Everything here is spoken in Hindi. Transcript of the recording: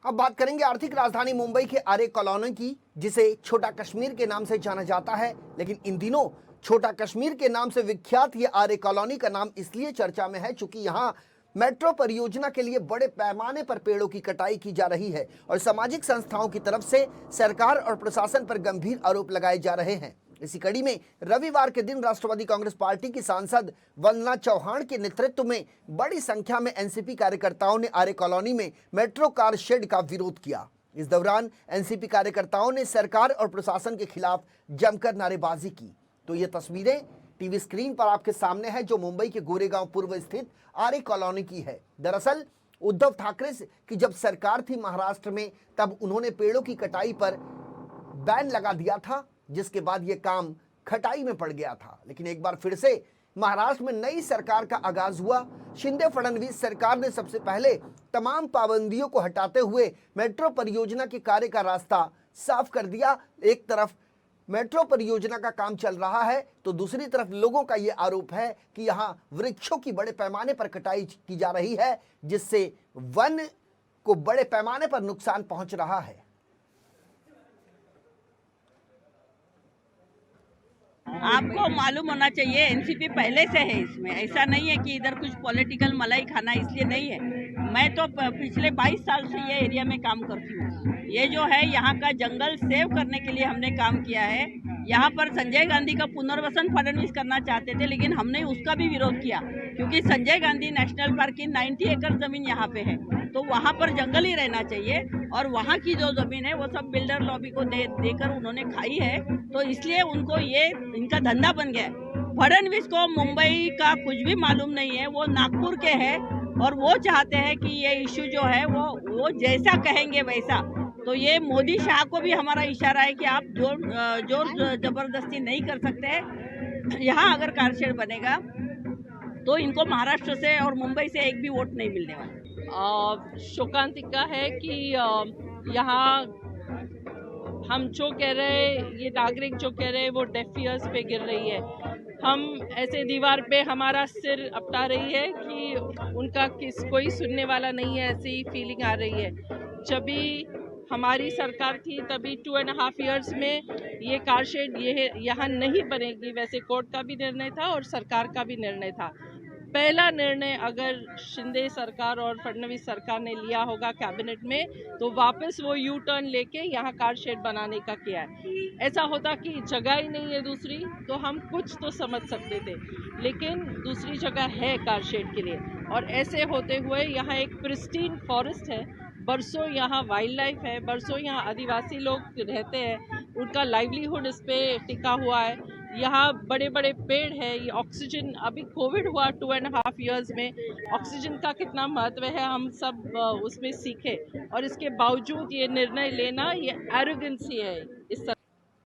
अब बात करेंगे आर्थिक राजधानी मुंबई के आरे कॉलोनी की, जिसे छोटा कश्मीर के नाम से जाना जाता है। लेकिन इन दिनों छोटा कश्मीर के नाम से विख्यात ये आरे कॉलोनी का नाम इसलिए चर्चा में है क्योंकि यहाँ मेट्रो परियोजना के लिए बड़े पैमाने पर पेड़ों की कटाई की जा रही है और सामाजिक संस्थाओं की तरफ से सरकार और प्रशासन पर गंभीर आरोप लगाए जा रहे हैं। इसी कड़ी में रविवार के दिन राष्ट्रवादी कांग्रेस पार्टी की सांसद वंदना चौहान के नेतृत्व में बड़ी संख्या में एनसीपी कार्यकर्ताओं ने आरे कॉलोनी में मेट्रो कार शेड का विरोध किया। इस दौरान एनसीपी कार्यकर्ताओं ने सरकार और प्रशासन के खिलाफ जमकर नारेबाजी की। तो ये तस्वीरें टीवी स्क्रीन पर आपके सामने है, जो मुंबई के गोरेगांव पूर्व स्थित आरे कॉलोनी की है। दरअसल उद्धव ठाकरे की जब सरकार थी महाराष्ट्र में, तब उन्होंने पेड़ों की कटाई पर बैन लगा दिया था, जिसके बाद यह काम खटाई में पड़ गया था। लेकिन एक बार फिर से महाराष्ट्र में नई सरकार का आगाज हुआ। शिंदे फडणवीस सरकार ने सबसे पहले तमाम पाबंदियों को हटाते हुए मेट्रो परियोजना के कार्य का रास्ता साफ कर दिया। एक तरफ मेट्रो परियोजना का काम चल रहा है तो दूसरी तरफ लोगों का यह आरोप है कि यहां वृक्षों की बड़े पैमाने पर कटाई की जा रही है, जिससे वन को बड़े पैमाने पर नुकसान पहुंच रहा है। आपको मालूम होना चाहिए एनसीपी पहले से है इसमें, ऐसा नहीं है कि इधर कुछ पॉलिटिकल मलाई खाना इसलिए नहीं है। मैं तो पिछले 22 साल से ये एरिया में काम करती हूँ। ये जो है यहाँ का जंगल सेव करने के लिए हमने काम किया है। यहाँ पर संजय गांधी का पुनर्वसन फडणवीस करना चाहते थे, लेकिन हमने उसका भी विरोध किया क्योंकि संजय गांधी नेशनल पार्क की 90 एकड़ जमीन यहाँ पे है, तो वहाँ पर जंगल ही रहना चाहिए और वहाँ की जो जमीन है वो सब बिल्डर लॉबी को देकर उन्होंने खाई है, तो इसलिए उनको ये इनका धंधा बन गया है। फडणवीस को मुंबई का कुछ भी मालूम नहीं है, वो नागपुर के हैं और वो चाहते हैं कि ये इश्यू जो है वो जैसा कहेंगे वैसा। तो ये मोदी शाह को भी हमारा इशारा है कि आप जोर जबरदस्ती नहीं कर सकते। यहाँ अगर कारशेड बनेगा तो इनको महाराष्ट्र से और मुंबई से एक भी वोट नहीं मिलने वाला। शोकांतिका है कि यहाँ हम जो कह रहे हैं, ये नागरिक जो कह रहे हैं वो डेफ ईयर्स पे गिर रही है। हम ऐसे दीवार पे हमारा सिर अपटा रही है कि उनका कोई सुनने वाला नहीं है, ऐसी फीलिंग आ रही है। जब भी हमारी सरकार थी तभी 2.5 इयर्स में ये कारशेड यहाँ नहीं बनेगी, वैसे कोर्ट का भी निर्णय था और सरकार का भी निर्णय था। पहला निर्णय अगर शिंदे सरकार और फडणवीस सरकार ने लिया होगा कैबिनेट में, तो वापस वो यू टर्न लेके यहाँ कार शेड बनाने का किया है। ऐसा होता कि जगह ही नहीं है दूसरी, तो हम कुछ तो समझ सकते थे, लेकिन दूसरी जगह है कार शेड के लिए। और ऐसे होते हुए यहाँ एक प्रिस्टीन फॉरेस्ट है, बरसों यहाँ वाइल्ड लाइफ है, बरसों यहाँ आदिवासी लोग रहते हैं, उनका लाइवलीहुड इस पे टिका हुआ है। यहाँ बड़े बड़े पेड़ है, ये ऑक्सीजन, अभी कोविड हुआ 2.5 इयर्स में, ऑक्सीजन का कितना महत्व है हम सब उसमें सीखे, और इसके बावजूद ये निर्णय लेना ये एरोगेंसी है इस